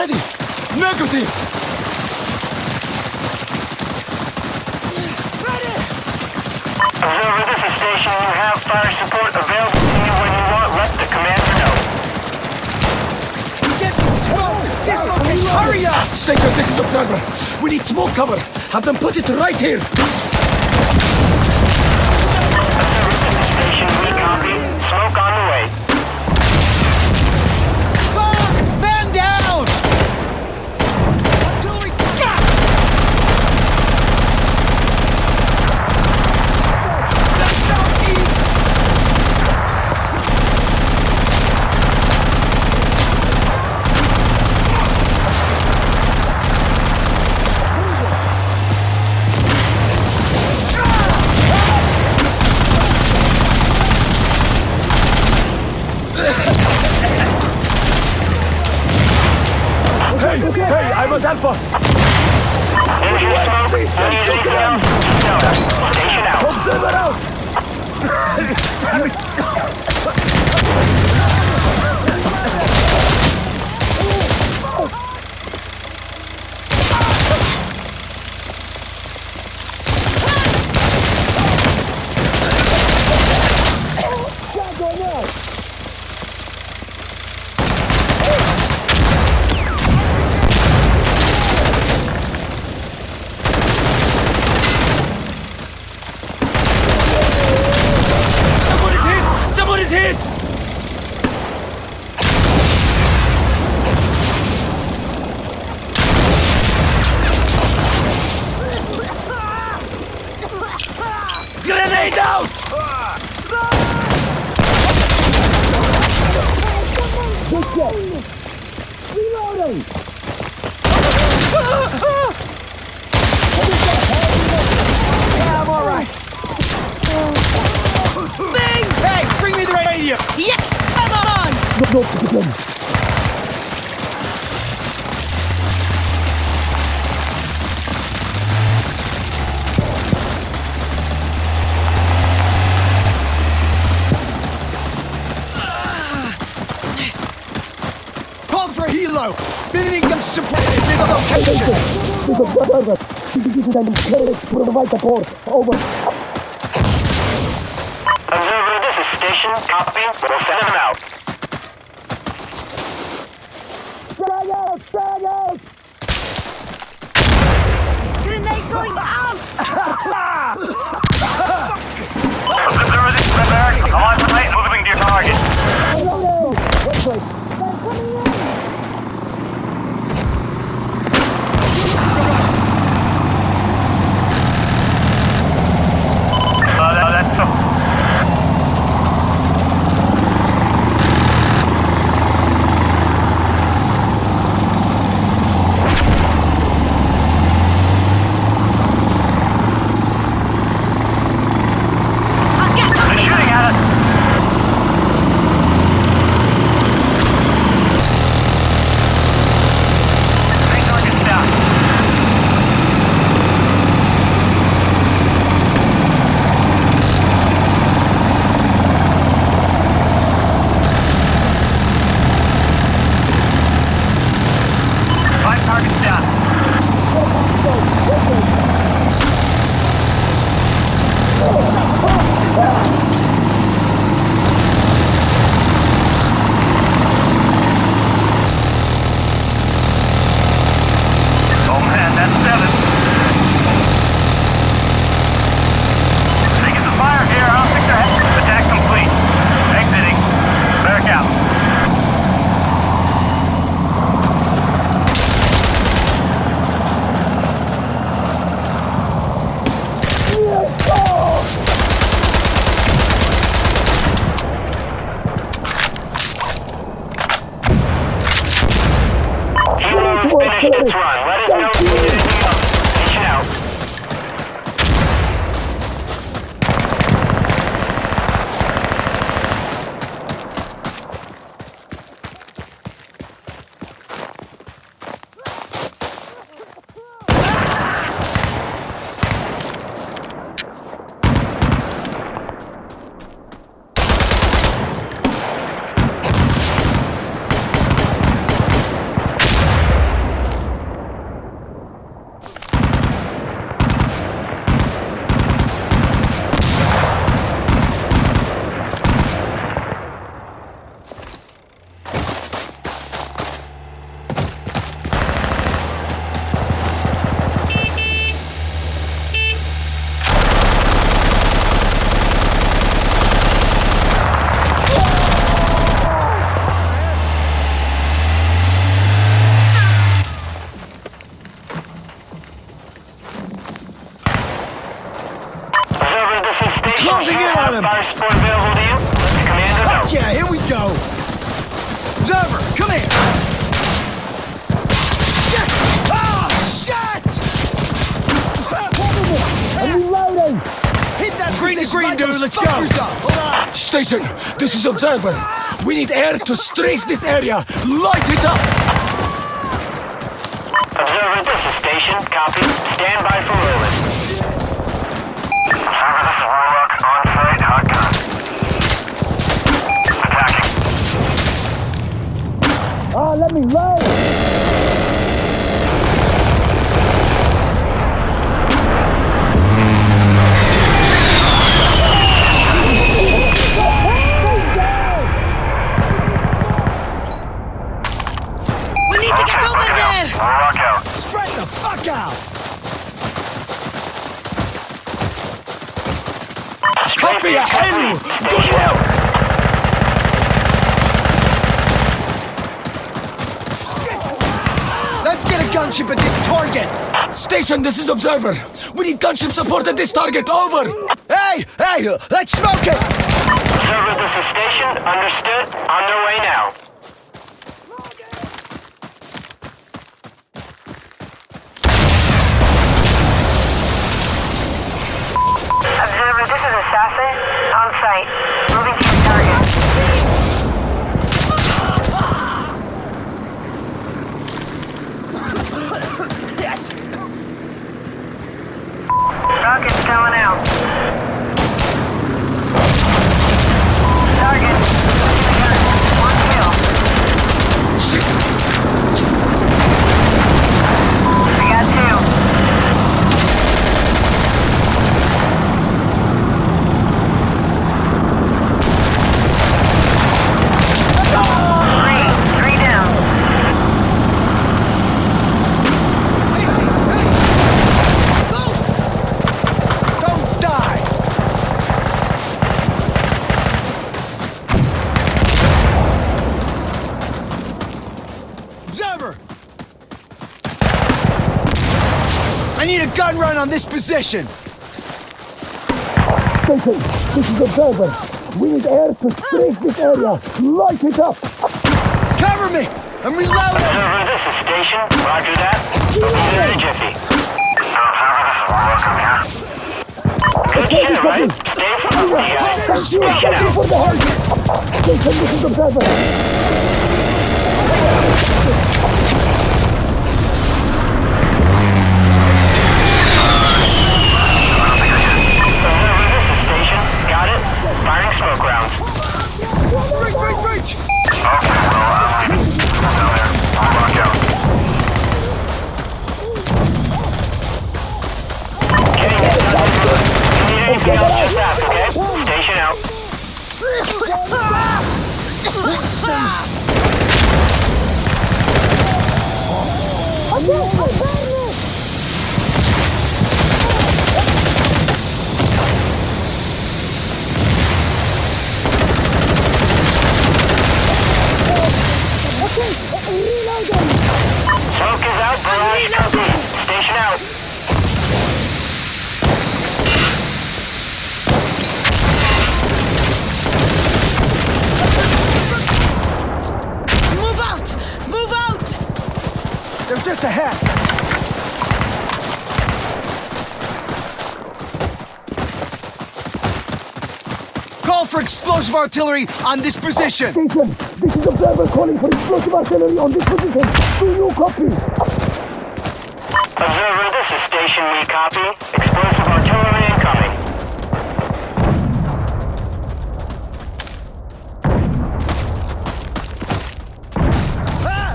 ready! Negative! Observer, this is station. You have fire support available to you when you want. Let the commander know. Get smoke! This location! Hurry up! Station, this is Observer. We need smoke cover. Have them put it right here. Observer, this is station. We copy. Smoke on the way. Fuck! Man down! Artillery! Hey, I'm at Alpha. Engine smoke. You need anything else? No. Station out. Observer out. Somebody's hit! Grenade out! Reloading! Yeah, I'm alright. Bing! Hey, bring me the radio! Yes! Come on! Call for a helo! Minute comes support in the location! Observer, this is station. Copy. We'll send them out. Grenade going out! Observer, this is Red Barracks. All on site. Moving to your target. That's so. I'll get up! They're shooting at us. him! Fire support available to you? Let the commander know. Fuck yeah, here we go! Observer, come here! Shit! Ah, shit! I'm reloading! Hit that Green to position, green, light dude, those let's go. fuckers up. Hold on! Station, this is Observer. We need air to strafe this area. Light it up! Observer, this is Station. Copy. Stand by for movement. Observer, this is Warlock. On site, hot gun. Attacking. Ah, let me load! We need to get over there! Warlock out. Spread the fuck out! Copy ahead! Good work! Let's get a gunship at this target! Station, this is Observer. We need gunship support at this target. Over! Hey! Let's smoke it! Observer, this is Station. Understood. On their way now. Observer, this is Assassin. On site. Moving to your target. Rocket's going out. Target. One kill. Shit! We got two. Three down. Don't die! Observer! I need a gun run on this position! Station, this is Observer. We need air to strafe this area. Light it up! Cover me! I'm reloading! Observer, this is Station. Roger that. We'll be there in a jiffy. Observer, this is Warlock. Good shit, right? Stay focused, For smoke! For the heart! Station, this is Observer. Observer, this is Station. Got it? Firing smoke rounds. Reach! Okay, Warlock out. Getting it done. If you need anything else, just ask, okay? Station out. Smoke is out, barrage complete. Station out. Move out! Move out! They're just ahead! Call for explosive artillery on this position! Station, this is Observer calling for explosive artillery on this position. Do you copy? Observer, this is Station. We copy. Explosive artillery incoming.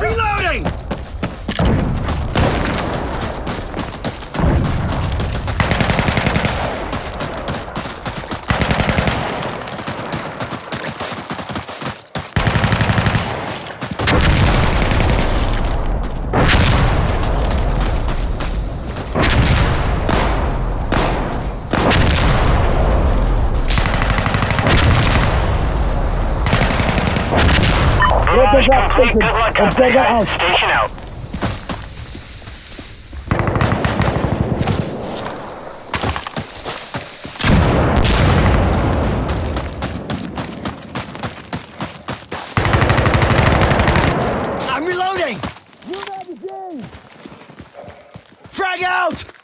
Reloading! Barrage complete. Good luck, company. Observer out. Station out. Frag out!